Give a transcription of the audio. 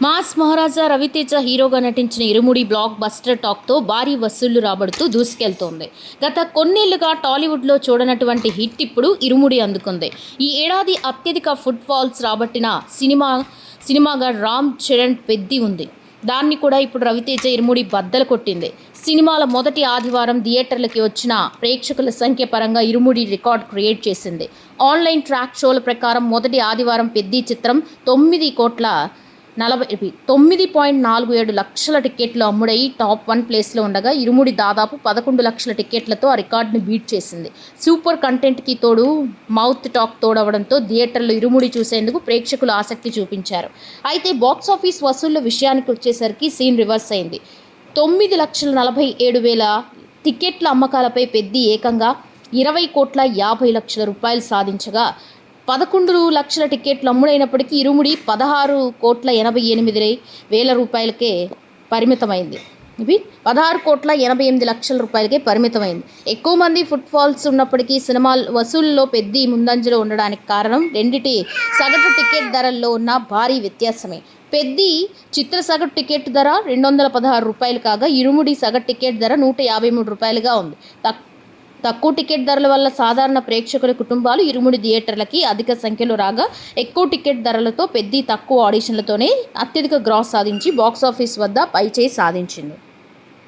Mass మహారాజా రవితేజ హీరోగా నటించిన ఇరుముడి block buster టాక్తో భారీ వసూళ్లు రాబడుతూ దూసుకెళ్తోంది. గత కొన్నేళ్లుగా టాలీవుడ్లో చూడనటువంటి హిట్ ఇప్పుడు ఇరుముడి అందుకుంది. ఈ ఏడాది అత్యధిక ఫుట్ ఫాల్స్ రాబట్టిన సినిమాగా రామ్ చరణ్ పెద్ది ఉంది. దాన్ని కూడా ఇప్పుడు రవితేజ ఇరుముడి బద్దలు కొట్టింది. సినిమాల మొదటి ఆదివారం థియేటర్లకి వచ్చిన ప్రేక్షకుల సంఖ్య పరంగా ఇరుముడి రికార్డ్ క్రియేట్ చేసింది. ఆన్లైన్ ట్రాక్ షోల ప్రకారం మొదటి ఆదివారం పెద్ది చిత్రం 9.47 లక్షల టికెట్లు అమ్ముడై టాప్ 1 ప్లేస్లో ఉండగా ఇరుముడి దాదాపు 11 లక్షల టికెట్లతో ఆ రికార్డుని బీట్ చేసింది. సూపర్ కంటెంట్కి తోడు మౌత్ టాక్ తోడవడంతో థియేటర్లో ఇరుముడి చూసేందుకు ప్రేక్షకులు ఆసక్తి చూపించారు. అయితే బాక్సాఫీస్ వసూళ్ల విషయానికి వచ్చేసరికి సీన్ రివర్స్ అయింది. 9,47,000 టికెట్ల అమ్మకాలపై పెద్ది ఏకంగా 20,50,00,000 రూపాయలు సాధించగా 11 లక్షల టికెట్లు అమ్ముడైనప్పటికీ ఇరుముడి 16,88,000 రూపాయలకే పరిమితమైంది. 16,88,00,000 రూపాయలకే పరిమితమైంది. ఎక్కువ మంది ఫుట్ ఫాల్స్ ఉన్నప్పటికీ సినిమా వసూళ్లలో పెద్ది ముందంజలో ఉండడానికి కారణం రెండిటి సగటు టికెట్ ధరల్లో ఉన్న భారీ వ్యత్యాసమే. పెద్ది చిత్ర సగటు టికెట్ ధర 216 రూపాయలు కాగా ఇరుముడి సగటు టికెట్ ధర 153 రూపాయలుగా ఉంది. తక్కువ టికెట్ ధరల వల్ల సాధారణ ప్రేక్షకుల కుటుంబాలు ఇరుముడి థియేటర్లకి అధిక సంఖ్యలో రాగా, ఎక్కువ టికెట్ ధరలతో పెద్ది తక్కువ ఆడిషన్లతోనే అత్యధిక గ్రాస్ సాధించి బాక్సాఫీస్ వద్ద పైచేయి సాధించింది.